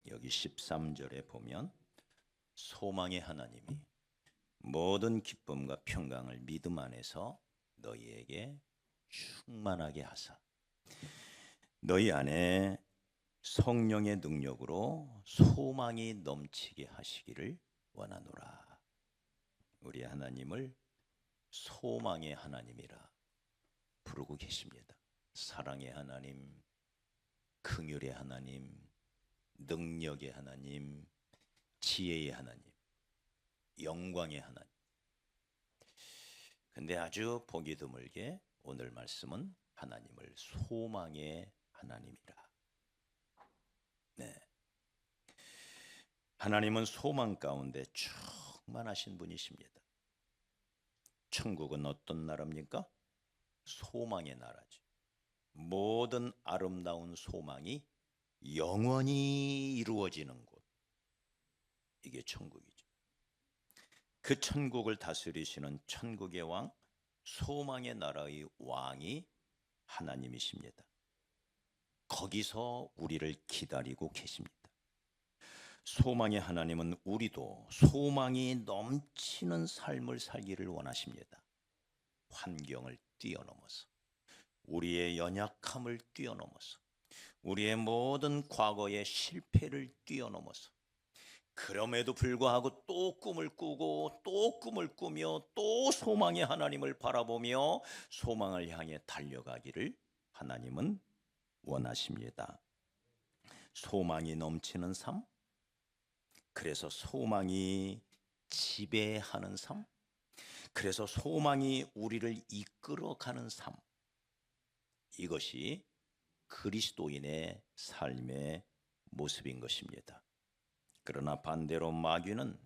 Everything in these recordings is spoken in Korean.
여기 13절에 보면 소망의 하나님이 모든 기쁨과 평강을 믿음 안에서 너희에게 충만하게 하사 너희 안에 성령의 능력으로 소망이 넘치게 하시기를 원하노라. 우리 하나님을 소망의 하나님이라 부르고 계십니다. 사랑의 하나님, 긍휼의 하나님, 능력의 하나님, 지혜의 하나님, 영광의 하나님. 근데 아주 보기 드물게 오늘 말씀은 하나님을 소망의 하나님이라. 네. 하나님은 소망 가운데 충만하신 분이십니다. 천국은 어떤 나라입니까? 소망의 나라죠. 모든 아름다운 소망이 영원히 이루어지는 곳. 이게 천국이죠. 그 천국을 다스리시는 천국의 왕, 소망의 나라의 왕이 하나님이십니다. 거기서 우리를 기다리고 계십니다. 소망의 하나님은 우리도 소망이 넘치는 삶을 살기를 원하십니다. 환경을 뛰어넘어서, 우리의 연약함을 뛰어넘어서, 우리의 모든 과거의 실패를 뛰어넘어서, 그럼에도 불구하고 또 꿈을 꾸고 또 꿈을 꾸며 또 소망의 하나님을 바라보며 소망을 향해 달려가기를 하나님은 원하십니다. 소망이 넘치는 삶, 그래서 소망이 지배하는 삶, 그래서 소망이 우리를 이끌어가는 삶, 이것이 그리스도인의 삶의 모습인 것입니다. 그러나 반대로 마귀는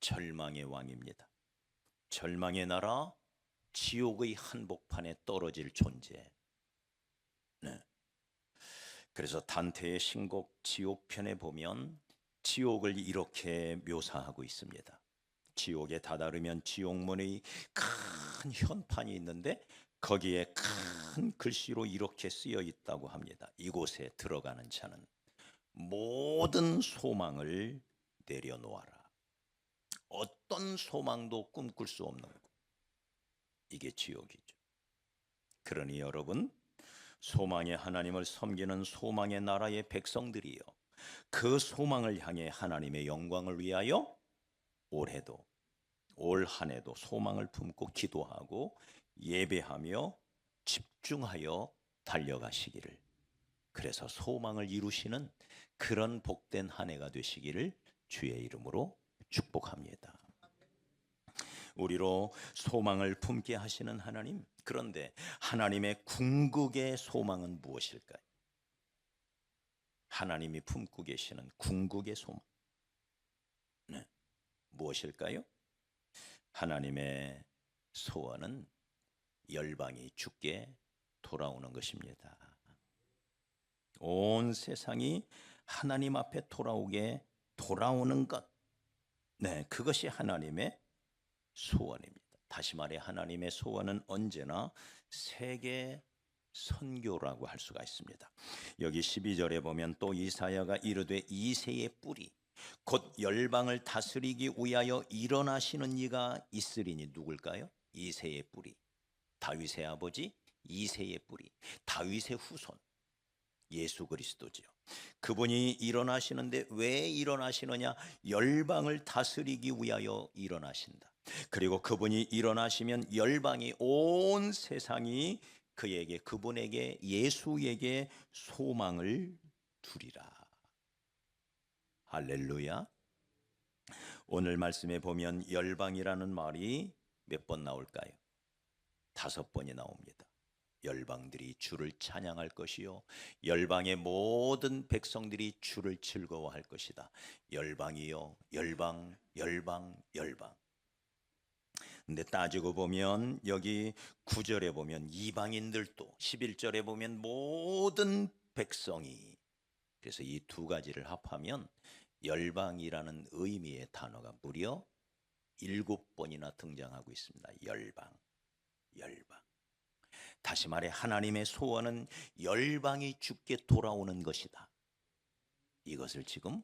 절망의 왕입니다. 절망의 나라, 지옥의 한복판에 떨어질 존재. 네. 그래서 단테의 신곡 지옥편에 보면 지옥을 이렇게 묘사하고 있습니다. 지옥에 다다르면 지옥문의 큰 현판이 있는데 거기에 큰 글씨로 이렇게 쓰여 있다고 합니다. 이곳에 들어가는 자는 모든 소망을 내려놓아라. 어떤 소망도 꿈꿀 수 없는 것. 이게 지옥이죠. 그러니 여러분, 소망의 하나님을 섬기는 소망의 나라의 백성들이요, 그 소망을 향해 하나님의 영광을 위하여 올해도, 올 한 해도 소망을 품고 기도하고 예배하며 집중하여 달려가시기를, 그래서 소망을 이루시는 그런 복된 한 해가 되시기를 주의 이름으로 축복합니다. 우리로 소망을 품게 하시는 하나님, 그런데 하나님의 궁극의 소망은 무엇일까요? 하나님이 품고 계시는 궁극의 소망, 네, 무엇일까요? 하나님의 소원은 열방이 주께 돌아오는 것입니다. 온 세상이 하나님 앞에 돌아오는 것, 네, 그것이 하나님의 소원입니다. 다시 말해 하나님의 소원은 언제나 세계 선교라고 할 수가 있습니다. 여기 12절에 보면 또 이사야가 이르되 이새의 뿌리 곧 열방을 다스리기 위하여 일어나시는 이가 있으리니 누굴까요? 이새의 뿌리, 다윗의 아버지 이새의 뿌리, 다윗의 후손 예수 그리스도지요. 그분이 일어나시는데 왜 일어나시느냐? 열방을 다스리기 위하여 일어나신다. 그리고 그분이 일어나시면 열방이, 온 세상이 그에게, 그분에게, 예수에게 소망을 두리라. 할렐루야. 오늘 말씀에 보면 열방이라는 말이 몇 번 나올까요? 5번이 나옵니다. 열방들이 주를 찬양할 것이요, 열방의 모든 백성들이 주를 즐거워할 것이다. 열방이요, 열방, 열방, 열방. 근데 따지고 보면 여기 9절에 보면 이방인들도, 11절에 보면 모든 백성이, 그래서 이 두 가지를 합하면 열방이라는 의미의 단어가 무려 7번이나 등장하고 있습니다. 열방, 열방. 다시 말해 하나님의 소원은 열방이 주께 돌아오는 것이다. 이것을 지금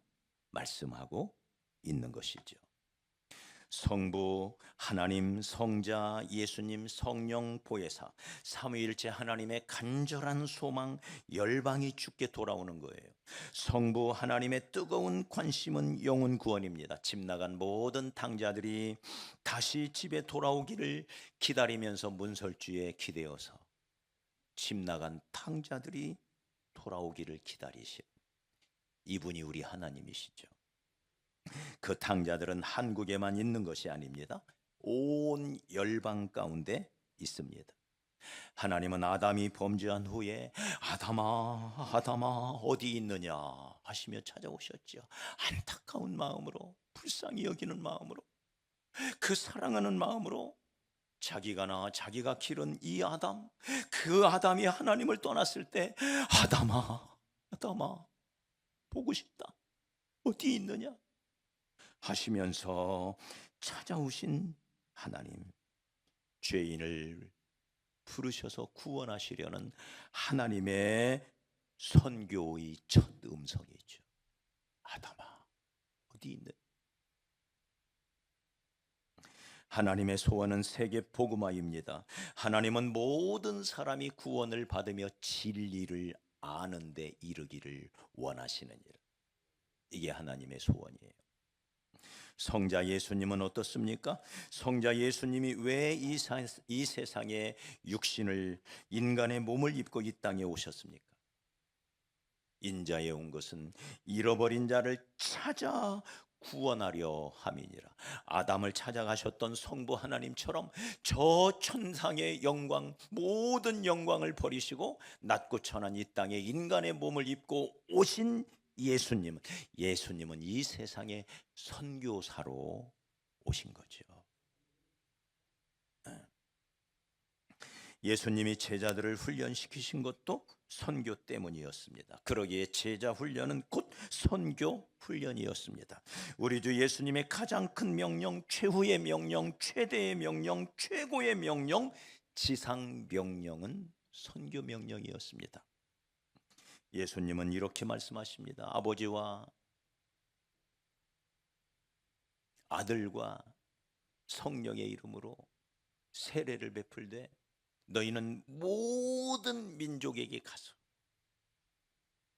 말씀하고 있는 것이죠. 성부, 하나님, 성자, 예수님, 성령, 보혜사, 삼위일체 하나님의 간절한 소망, 열방이 주께 돌아오는 거예요. 성부 하나님의 뜨거운 관심은 영혼 구원입니다. 집 나간 모든 탕자들이 다시 집에 돌아오기를 기다리면서 문설주에 기대어서 집 나간 탕자들이 돌아오기를 기다리시. 이분이 우리 하나님이시죠. 그 탕자들은 한국에만 있는 것이 아닙니다. 온 열방 가운데 있습니다. 하나님은 아담이 범죄한 후에 아담아 아담아 어디 있느냐 하시며 찾아오셨죠. 안타까운 마음으로, 불쌍히 여기는 마음으로, 그 사랑하는 마음으로 자기가 기른 이 아담, 그 아담이 하나님을 떠났을 때 아담아 아담아 보고 싶다, 어디 있느냐 하시면서 찾아오신 하나님, 죄인을 부르셔서 구원하시려는 하나님의 선교의 첫 음성이죠. 아담아 어디 있느냐. 하나님의 소원은 세계 복음화입니다. 하나님은 모든 사람이 구원을 받으며 진리를 아는 데 이르기를 원하시느니라. 이게 하나님의 소원이에요. 성자 예수님은 어떻습니까? 성자 예수님이 왜 이 세상에 육신을, 인간의 몸을 입고 이 땅에 오셨습니까? 인자에 온 것은 잃어버린 자를 찾아 구원하려 함이니라. 아담을 찾아가셨던 성부 하나님처럼 저 천상의 영광, 모든 영광을 버리시고 낮고 천한 이 땅에 인간의 몸을 입고 오신 예수님은 이 세상의 선교사로 오신 거죠. 예수님이 제자들을 훈련시키신 것도 선교 때문이었습니다. 그러기에 제자 훈련은 곧 선교 훈련이었습니다. 우리 주 예수님의 가장 큰 명령, 최후의 명령, 최대의 명령, 최고의 명령, 지상 명령은 선교 명령이었습니다. 예수님은 이렇게 말씀하십니다. 아버지와 아들과 성령의 이름으로 세례를 베풀되 너희는 모든 민족에게 가서,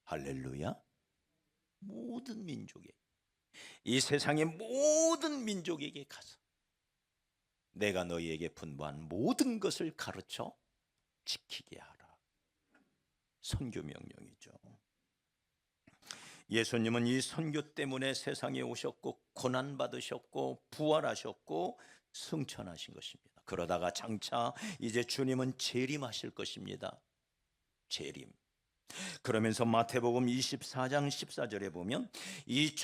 할렐루야, 모든 민족에, 이 세상의 모든 민족에게 가서 내가 너희에게 분부한 모든 것을 가르쳐 지키게 하라. 선교 명령이죠. 예수님은 이 선교 때문에 세상에 오셨고 고난 받으셨고 부활하셨고 승천하신 것입니다. 그러다가 장차 이제 주님은 재림하실 것입니다. 재림. 그러면서 마태복음 24장 14절에 보면 이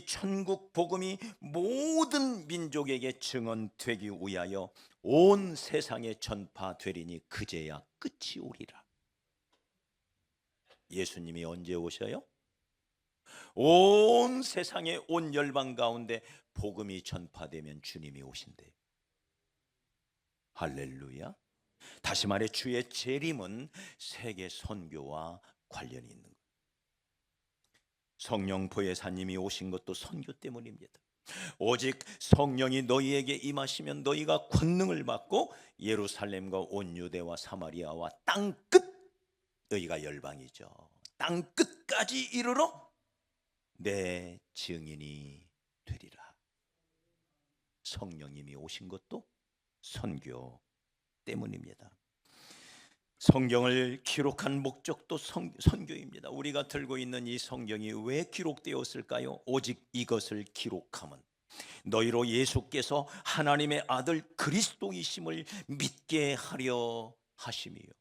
천국 복음이 모든 민족에게 증언되기 위하여 온 세상에 전파되리니 그제야 끝이 오리라. 예수님이 언제 오셔요? 온 세상에, 온 열방 가운데 복음이 전파되면 주님이 오신대요. 할렐루야. 다시 말해 주의 재림은 세계 선교와 관련이 있는 거예요. 성령 보혜사님이 오신 것도 선교 때문입니다. 오직 성령이 너희에게 임하시면 너희가 권능을 받고 예루살렘과 온 유대와 사마리아와 땅끝, 여기가 열방이죠, 땅끝까지 이르러 내 증인이 되리라. 성령님이 오신 것도 선교 때문입니다. 성경을 기록한 목적도 선교입니다. 우리가 들고 있는 이 성경이 왜 기록되었을까요? 오직 이것을 기록함은 너희로 예수께서 하나님의 아들 그리스도이심을 믿게 하려 하심이요.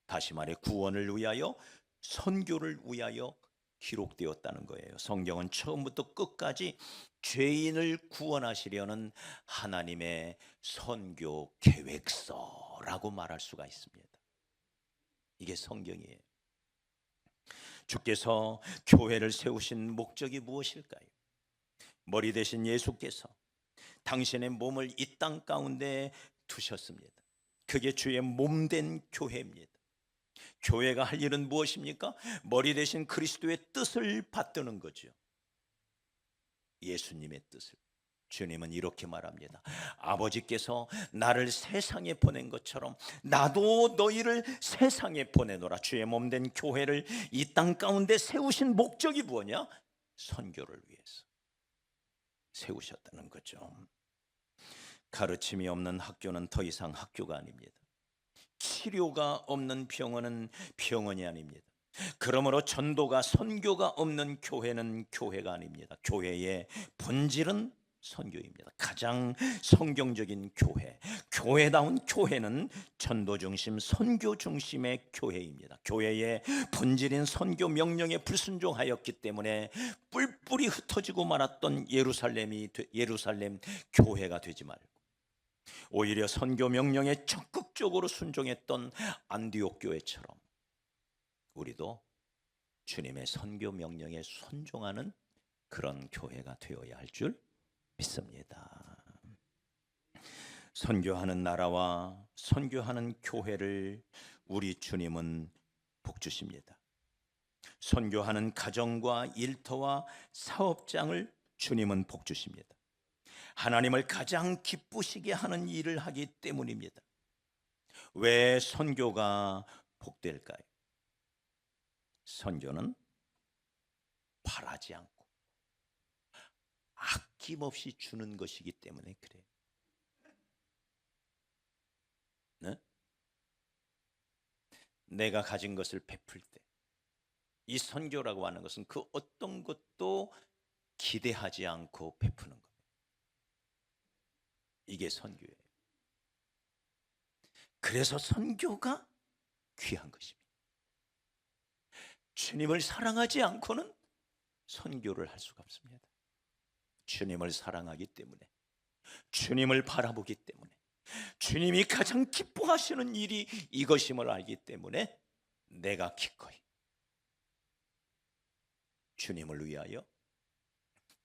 다시 말해 구원을 위하여, 선교를 위하여 기록되었다는 거예요. 성경은 처음부터 끝까지 죄인을 구원하시려는 하나님의 선교 계획서라고 말할 수가 있습니다. 이게 성경이에요. 주께서 교회를 세우신 목적이 무엇일까요? 머리 대신 예수께서 당신의 몸을 이 땅 가운데 두셨습니다. 그게 주의 몸된 교회입니다. 교회가 할 일은 무엇입니까? 머리 대신 그리스도의 뜻을 받드는 거죠. 예수님의 뜻을. 주님은 이렇게 말합니다. 아버지께서 나를 세상에 보낸 것처럼 나도 너희를 세상에 보내노라. 주의 몸된 교회를 이 땅 가운데 세우신 목적이 뭐냐? 선교를 위해서 세우셨다는 거죠. 가르침이 없는 학교는 더 이상 학교가 아닙니다. 치료가 없는 병원은 병원이 아닙니다. 그러므로 전도가 선교가 없는 교회는 교회가 아닙니다. 교회의 본질은 선교입니다. 가장 성경적인 교회, 교회다운 교회는 전도 중심, 선교 중심의 교회입니다. 교회의 본질인 선교 명령에 불순종하였기 때문에 뿔뿔이 흩어지고 말았던 예루살렘 교회가 되지 말고 오히려 선교 명령에 적극적으로 순종했던 안디옥 교회처럼 우리도 주님의 선교 명령에 순종하는 그런 교회가 되어야 할 줄 믿습니다. 선교하는 나라와 선교하는 교회를 우리 주님은 복주십니다. 선교하는 가정과 일터와 사업장을 주님은 복주십니다. 하나님을 가장 기쁘시게 하는 일을 하기 때문입니다. 왜 선교가 복될까요? 선교는 바라지 않고 아낌없이 주는 것이기 때문에 그래요. 네? 내가 가진 것을 베풀 때, 이 선교라고 하는 것은 그 어떤 것도 기대하지 않고 베푸는 것. 이게 선교예요. 그래서 선교가 귀한 것입니다. 주님을 사랑하지 않고는 선교를 할 수가 없습니다. 주님을 사랑하기 때문에, 주님을 바라보기 때문에, 주님이 가장 기뻐하시는 일이 이것임을 알기 때문에 내가 기꺼이 주님을 위하여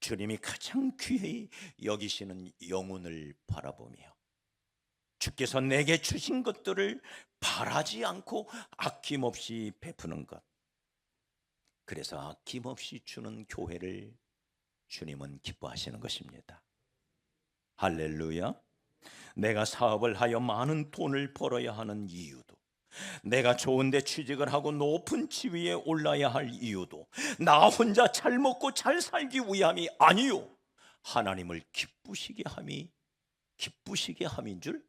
주님이 가장 귀히 여기시는 영혼을 바라보며 주께서 내게 주신 것들을 바라지 않고 아낌없이 베푸는 것, 그래서 아낌없이 주는 교회를 주님은 기뻐하시는 것입니다. 할렐루야. 내가 사업을 하여 많은 돈을 벌어야 하는 이유도, 내가 좋은 데 취직을 하고 높은 지위에 올라야 할 이유도 나 혼자 잘 먹고 잘 살기 위함이 아니요, 하나님을 기쁘시게 함인 줄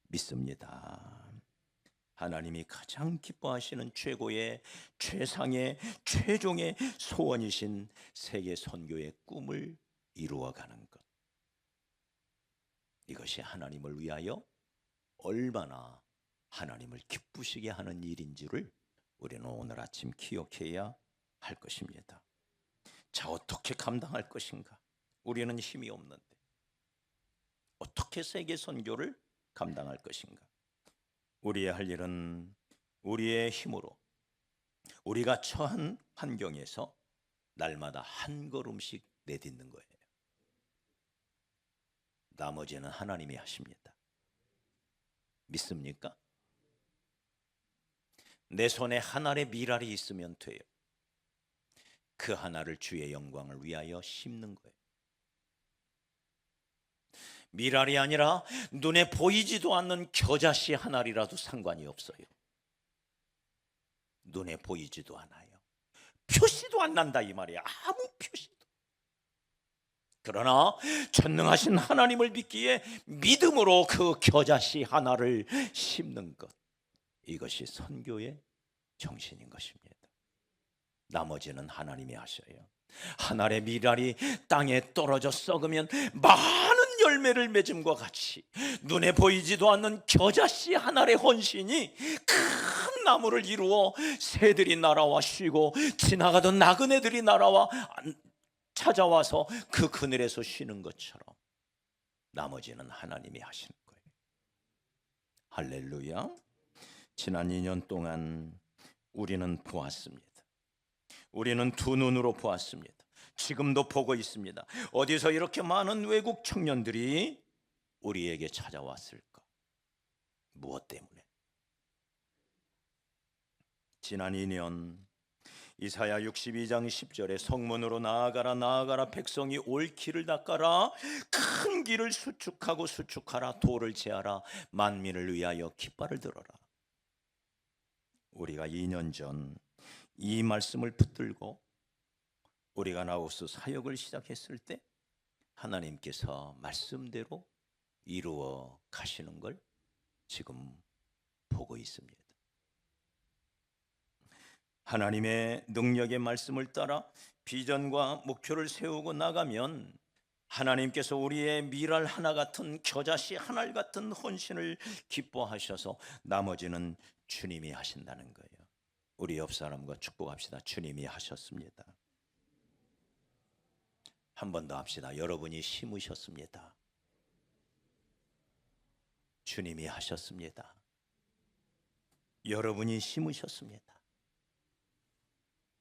믿습니다. 하나님이 가장 기뻐하시는 최고의, 최상의, 최종의 소원이신 세계 선교의 꿈을 이루어가는 것, 이것이 하나님을 위하여 얼마나 하나님을 기쁘시게 하는 일인지를 우리는 오늘 아침 기억해야 할 것입니다. 자, 어떻게 감당할 것인가? 우리는 힘이 없는데 어떻게 세계 선교를 감당할 것인가? 우리의 할 일은 우리의 힘으로 우리가 처한 환경에서 날마다 한 걸음씩 내딛는 거예요. 나머지는 하나님이 하십니다. 믿습니까? 내 손에 한 알의 밀알이 있으면 돼요. 그 하나를 주의 영광을 위하여 심는 거예요. 밀알이 아니라 눈에 보이지도 않는 겨자씨 한 알이라도 상관이 없어요. 눈에 보이지도 않아요. 표시도 안 난다 이 말이야. 아무 표시도. 그러나 전능하신 하나님을 믿기에 믿음으로 그 겨자씨 하나를 심는 것, 이것이 선교의 정신인 것입니다. 나머지는 하나님이 하셔요. 한 알의 밀알이 땅에 떨어져 썩으면 많은 열매를 맺음과 같이 눈에 보이지도 않는 겨자씨 한 알의 헌신이 큰 나무를 이루어 새들이 날아와 쉬고 지나가던 나그네들이 찾아와서 그 그늘에서 쉬는 것처럼 나머지는 하나님이 하시는 거예요. 할렐루야. 지난 2년 동안 우리는 보았습니다. 우리는 두 눈으로 보았습니다. 지금도 보고 있습니다. 어디서 이렇게 많은 외국 청년들이 우리에게 찾아왔을까? 무엇 때문에? 지난 2년 이사야 62장 10절에 성문으로 나아가라 나아가라 백성이 올 길을 닦아라 큰 길을 수축하고 수축하라 돌을 제하라 만민을 위하여 깃발을 들어라. 우리가 2년 전 이 말씀을 붙들고 우리가 나우스 사역을 시작했을 때 하나님께서 말씀대로 이루어 가시는 걸 지금 보고 있습니다. 하나님의 능력의 말씀을 따라 비전과 목표를 세우고 나가면 하나님께서 우리의 밀알 하나 같은 겨자씨 하나 같은 헌신을 기뻐하셔서 나머지는 주님이 하신다는 거예요. 우리 옆 사람과 축복합시다. 주님이 하셨습니다. 한 번 더 합시다. 여러분이 심으셨습니다. 주님이 하셨습니다. 여러분이 심으셨습니다.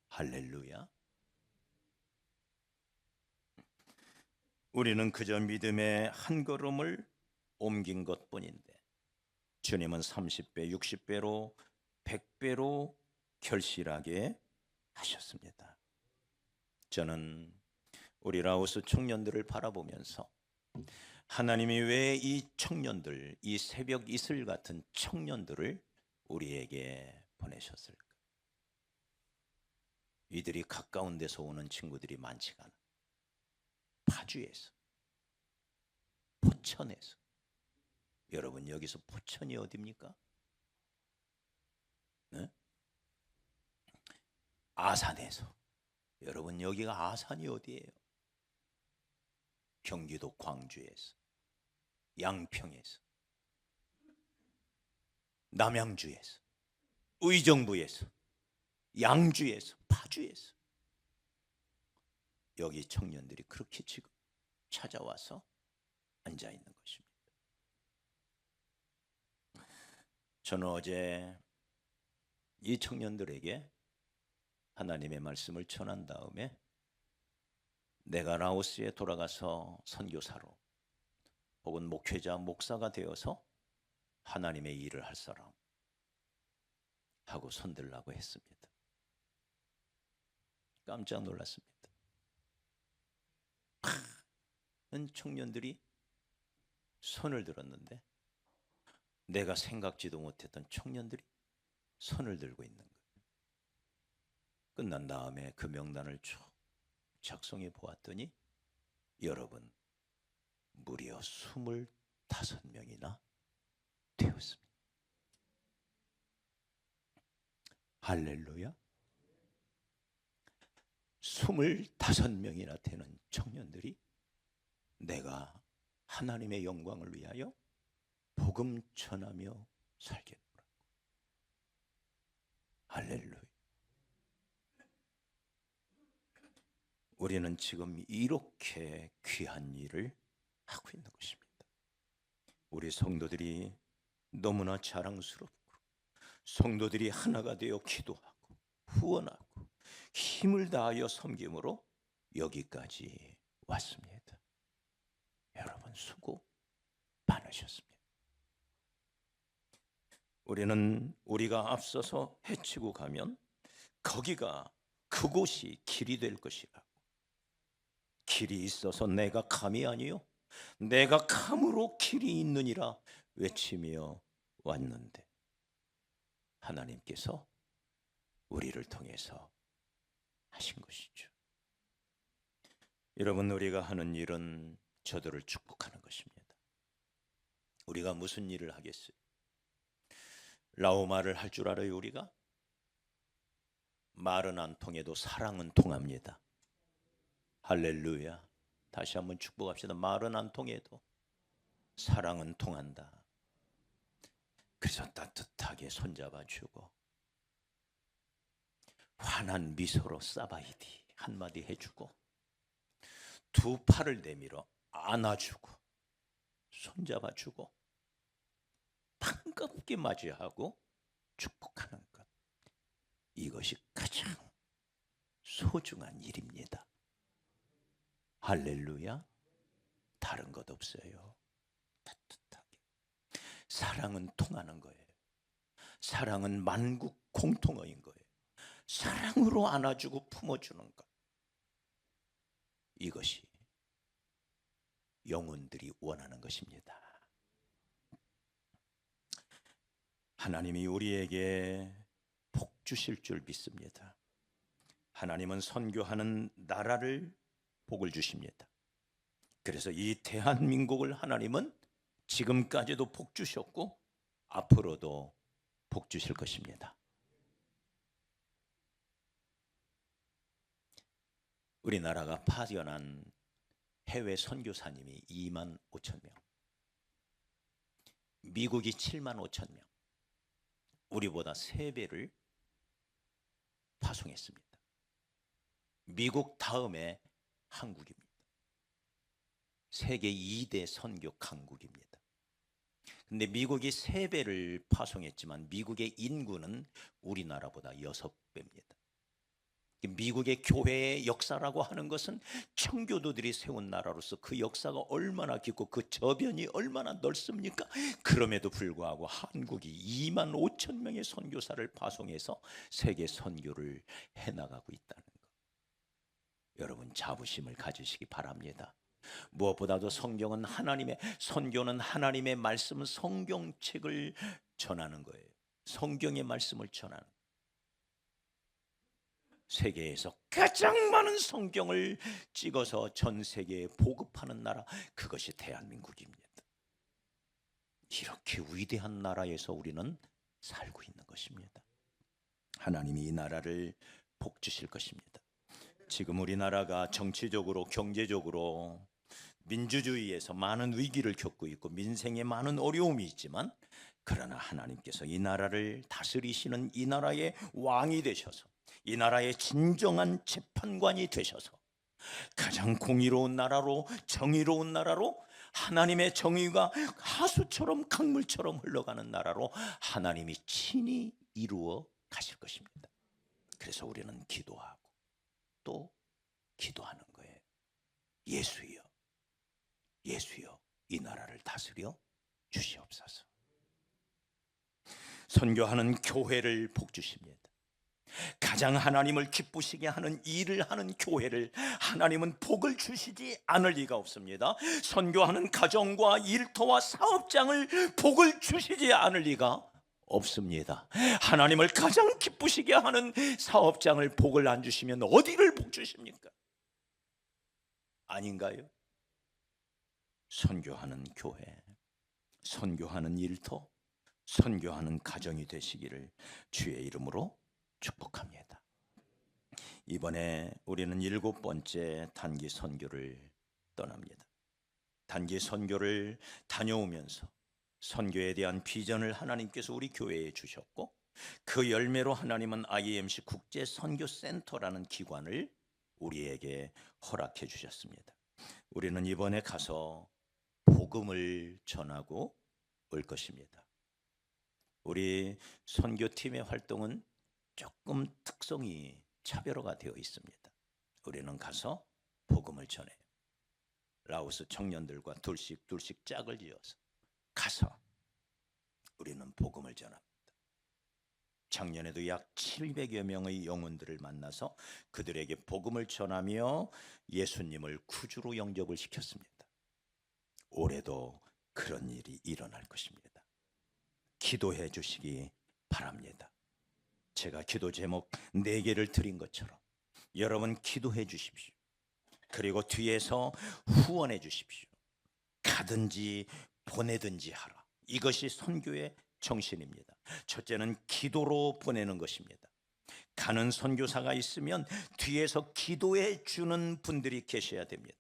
할렐루야. 우리는 그저 믿음의 한 걸음을 옮긴 것뿐인데 주님은 30배, 60배로 100배로 결실하게 하셨습니다. 저는 우리 라오스 청년들을 바라보면서 하나님이 왜 이 청년들, 이 새벽 이슬 같은 청년들을 우리에게 보내셨을까? 이들이 가까운 데서 오는 친구들이 많지가 않아. 파주에서, 포천에서. 여러분 여기서 포천이 어디입니까? 네? 아산에서. 여러분 여기가 아산이 어디예요? 경기도 광주에서, 양평에서, 남양주에서, 의정부에서, 양주에서, 파주에서 여기 청년들이 그렇게 지금 찾아와서 앉아 있는 것입니다. 저는 어제 이 청년들에게 하나님의 말씀을 전한 다음에 내가 라오스에 돌아가서 선교사로 혹은 목회자, 목사가 되어서 하나님의 일을 할 사람 하고 손들라고 했습니다. 깜짝 놀랐습니다. 많은 청년들이 손을 들었는데 내가 생각지도 못했던 청년들이 손을 들고 있는 거예요. 끝난 다음에 그 명단을 쭉 작성해 보았더니 여러분 무려 25명이나 되었습니다. 할렐루야. 25명이나 되는 청년들이 내가 하나님의 영광을 위하여 복음 전하며 살겠노라. 할렐루야. 우리는 지금 이렇게 귀한 일을 하고 있는 것입니다. 우리 성도들이 너무나 자랑스럽고 성도들이 하나가 되어 기도하고 후원하고 힘을 다하여 섬김으로 여기까지 왔습니다. 여러분 수고 많으셨습니다. 우리는 우리가 앞서서 헤치고 가면 거기가 그곳이 길이 될 것이라고. 길이 있어서 내가 감이 아니요 내가 감으로 길이 있느니라 외치며 왔는데 하나님께서 우리를 통해서 하신 것이죠. 여러분 우리가 하는 일은 저들을 축복하는 것입니다. 우리가 무슨 일을 하겠어요? 라오마를 할 줄 알아요? 우리가? 말은 안 통해도 사랑은 통합니다. 할렐루야. 다시 한번 축복합시다. 말은 안 통해도 사랑은 통한다. 그래서 따뜻하게 손잡아주고 환한 미소로 사바이디 한마디 해주고 두 팔을 내밀어 안아주고 손잡아주고 반갑게 맞이하고 축복하는 것, 이것이 가장 소중한 일입니다. 할렐루야. 다른 것 없어요. 따뜻하게 사랑은 통하는 거예요. 사랑은 만국 공통어인 거예요. 사랑으로 안아주고 품어주는 것. 이것이 영혼들이 원하는 것입니다. 하나님이 우리에게 복 주실 줄 믿습니다. 하나님은 선교하는 나라를 복을 주십니다. 그래서 이 대한민국을 하나님은 지금까지도 복 주셨고 앞으로도 복 주실 것입니다. 우리나라가 파견한 해외 선교사님이 2만 5천 명, 미국이 7만 5천 명, 우리보다 3배를 파송했습니다. 미국 다음에 한국입니다. 세계 2대 선교 강국입니다. 근데 미국이 3배를 파송했지만 미국의 인구는 우리나라보다 6배입니다. 미국의 교회의 역사라고 하는 것은 청교도들이 세운 나라로서 그 역사가 얼마나 깊고 그 저변이 얼마나 넓습니까? 그럼에도 불구하고 한국이 2만 5천 명의 선교사를 파송해서 세계 선교를 해나가고 있다는 것. 여러분 자부심을 가지시기 바랍니다. 무엇보다도 성경은 선교는 하나님의 말씀, 성경책을 전하는 거예요. 성경의 말씀을 전하는 거예요. 세계에서 가장 많은 성경을 찍어서 전 세계에 보급하는 나라, 그것이 대한민국입니다. 이렇게 위대한 나라에서 우리는 살고 있는 것입니다. 하나님이 이 나라를 복 주실 것입니다. 지금 우리나라가 정치적으로, 경제적으로, 민주주의에서 많은 위기를 겪고 있고 민생에 많은 어려움이 있지만, 그러나 하나님께서 이 나라를 다스리시는 이 나라의 왕이 되셔서 이 나라의 진정한 재판관이 되셔서 가장 공의로운 나라로, 정의로운 나라로, 하나님의 정의가 하수처럼 강물처럼 흘러가는 나라로 하나님이 친히 이루어 가실 것입니다. 그래서 우리는 기도하고 또 기도하는 거예요. 예수여, 예수여, 이 나라를 다스려 주시옵소서. 선교하는 교회를 복 주십니다. 가장 하나님을 기쁘시게 하는 일을 하는 교회를 하나님은 복을 주시지 않을 리가 없습니다. 선교하는 가정과 일터와 사업장을 복을 주시지 않을 리가 없습니다. 하나님을 가장 기쁘시게 하는 사업장을 복을 안 주시면 어디를 복 주십니까? 아닌가요? 선교하는 교회, 선교하는 일터, 선교하는 가정이 되시기를 주의 이름으로 축복합니다. 이번에 우리는 7번째 단기 선교를 떠납니다. 단기 선교를 다녀오면서 선교에 대한 비전을 하나님께서 우리 교회에 주셨고, 그 열매로 하나님은 IMC 국제 선교 센터라는 기관을 우리에게 허락해 주셨습니다. 우리는 이번에 가서 복음을 전하고 올 것입니다. 우리 선교팀의 활동은 조금 특성이 차별화가 되어 있습니다. 우리는 가서 복음을 전해요. 라오스 청년들과 둘씩 짝을 지어서 가서 우리는 복음을 전합니다. 작년에도 약 700여 명의 영혼들을 만나서 그들에게 복음을 전하며 예수님을 구주로 영접을 시켰습니다. 올해도 그런 일이 일어날 것입니다. 기도해 주시기 바랍니다. 제가 기도 제목 4개를 드린 것처럼 여러분 기도해 주십시오. 그리고 뒤에서 후원해 주십시오. 가든지 보내든지 하라. 이것이 선교의 정신입니다. 첫째는 기도로 보내는 것입니다. 가는 선교사가 있으면 뒤에서 기도해 주는 분들이 계셔야 됩니다.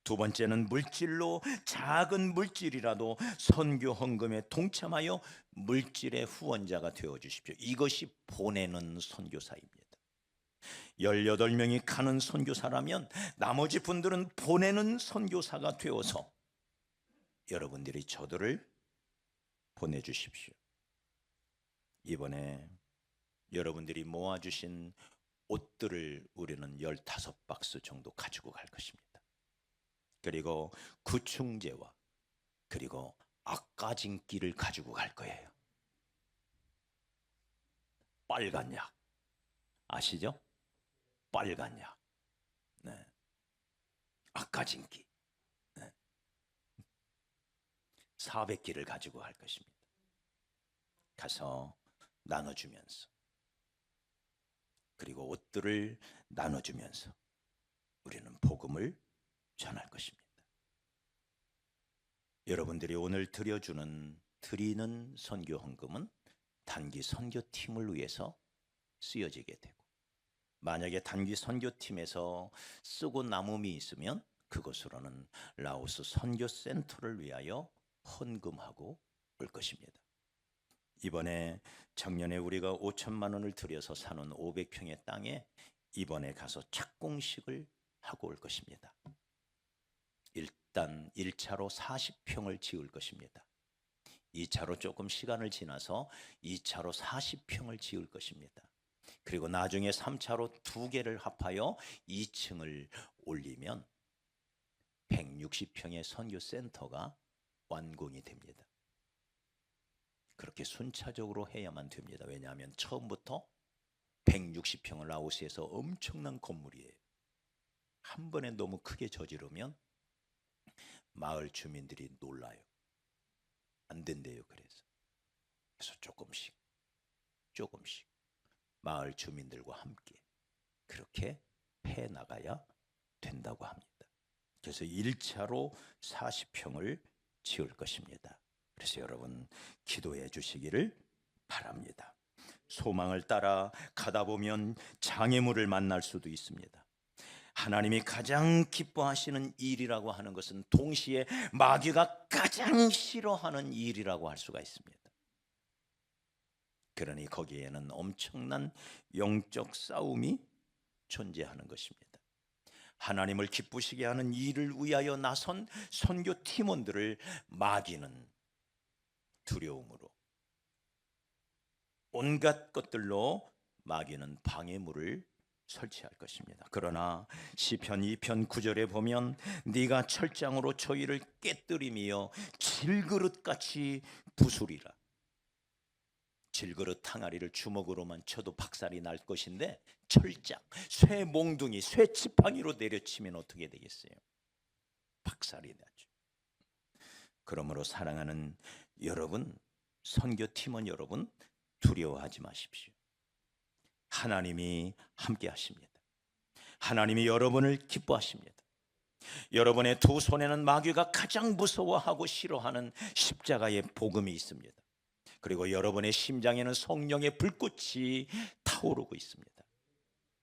두 번째는 물질로, 작은 물질이라도 선교 헌금에 동참하여 물질의 후원자가 되어 주십시오. 이것이 보내는 선교사입니다. 18명이 가는 선교사라면 나머지 분들은 보내는 선교사가 되어서 여러분들이 저들을 보내주십시오. 이번에 여러분들이 모아주신 옷들을 우리는 15박스 정도 가지고 갈 것입니다. 그리고 구충제와 그리고 악가진기를 가지고 갈 거예요. 빨간 약 아시죠? 빨간 약. 네. 악가진기. 네. 400기를 가지고 갈 것입니다. 가서 나눠주면서, 그리고 옷들을 나눠주면서 우리는 복음을 전할 것입니다. 여러분들이 오늘 드리는 선교 헌금은 단기 선교팀을 위해서 쓰여지게 되고, 만약에 단기 선교팀에서 쓰고 남음이 있으면 그것으로는 라오스 선교센터를 위하여 헌금하고 올 것입니다. 이번에 작년에 우리가 5천만 원을 들여서 사는 500평의 땅에 이번에 가서 착공식을 하고 올 것입니다. 일단 1차로 40평을 지을 것입니다. 2차로 조금 시간을 지나서 2차로 40평을 지을 것입니다. 그리고 나중에 3차로 2개를 합하여 2층을 올리면 160평의 선교센터가 완공이 됩니다. 그렇게 순차적으로 해야만 됩니다. 왜냐하면 처음부터 160평을 라오스에서 엄청난 건물이에요. 한 번에 너무 크게 저지르면 마을 주민들이 놀라요. 안 된대요. 그래서 조금씩 마을 주민들과 함께 그렇게 해 나가야 된다고 합니다. 그래서 1차로 40평을 지을 것입니다. 그래서 여러분 기도해 주시기를 바랍니다. 소망을 따라 가다 보면 장애물을 만날 수도 있습니다. 하나님이 가장 기뻐하시는 일이라고 하는 것은 동시에 마귀가 가장 싫어하는 일이라고 할 수가 있습니다. 그러니 거기에는 엄청난 영적 싸움이 존재하는 것입니다. 하나님을 기쁘시게 하는 일을 위하여 나선 선교 팀원들을 마귀는 두려움으로, 온갖 것들로 마귀는 방해물을 설치할 것입니다. 그러나 시편 2편 9절에 보면 네가 철장으로 저희를 깨뜨리며 질그릇같이 부수리라. 질그릇 항아리를 주먹으로만 쳐도 박살이 날 것인데 철장, 쇠 몽둥이, 쇠 지팡이로 내려치면 어떻게 되겠어요? 박살이 나죠. 그러므로 사랑하는 여러분, 선교팀원 여러분, 두려워하지 마십시오. 하나님이 함께 하십니다. 하나님이 여러분을 기뻐하십니다. 여러분의 두 손에는 마귀가 가장 무서워하고 싫어하는 십자가의 복음이 있습니다. 그리고 여러분의 심장에는 성령의 불꽃이 타오르고 있습니다.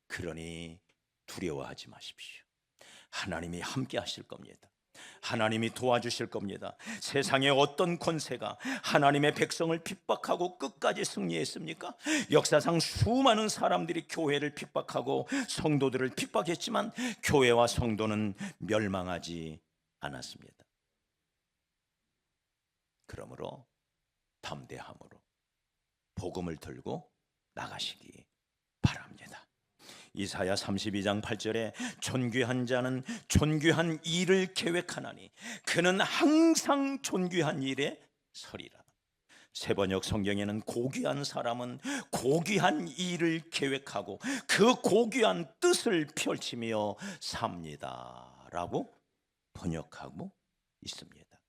그러니 두려워하지 마십시오. 하나님이 함께 하실 겁니다. 하나님이 도와주실 겁니다. 세상의 어떤 권세가 하나님의 백성을 핍박하고 끝까지 승리했습니까? 역사상 수많은 사람들이 교회를 핍박하고 성도들을 핍박했지만 교회와 성도는 멸망하지 않았습니다. 그러므로 담대함으로 복음을 들고 나가시기 바랍니다. 이사야 32장 8절에 존귀한 자는 존귀한 일을 계획하나니 그는 항상 존귀한 일에 서리라. 세번역 성경에는 고귀한 사람은 고귀한 일을 계획하고 그 고귀한 뜻을 펼치며 삽니다 라고 번역하고 있습니다.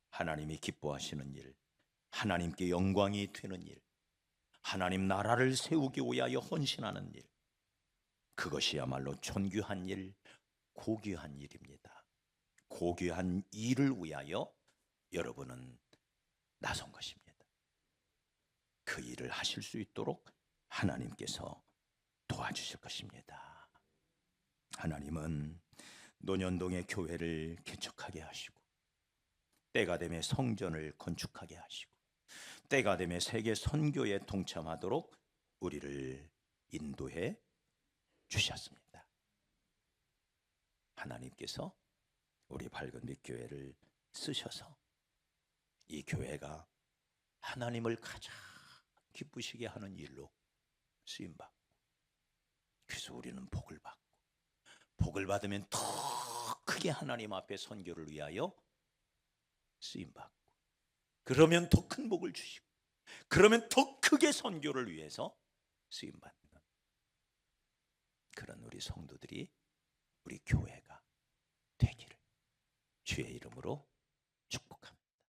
하나님이 기뻐하시는 일, 하나님께 영광이 되는 일, 하나님 나라를 세우기 위하여 헌신하는 일, 그것이야말로 존귀한 일, 고귀한 일입니다. 고귀한 일을 위하여 여러분은 나선 것입니다. 그 일을 하실 수 있도록 하나님께서 도와주실 것입니다. 하나님은 논현동의 교회를 개척하게 하시고 때가 되면 성전을 건축하게 하시고 때가 되면 세계 선교에 동참하도록 우리를 인도해 주셨습니다. 하나님께서 우리 밝은빛 교회를 쓰셔서 이 교회가 하나님을 가장 기쁘시게 하는 일로 쓰임받고, 그래서 우리는 복을 받고, 복을 받으면 더 크게 하나님 앞에 선교를 위하여 쓰임받고, 그러면 더 큰 복을 주시고, 그러면 더 크게 선교를 위해서 쓰임받는 그런 우리 성도들이, 우리 교회가 되기를 주의 이름으로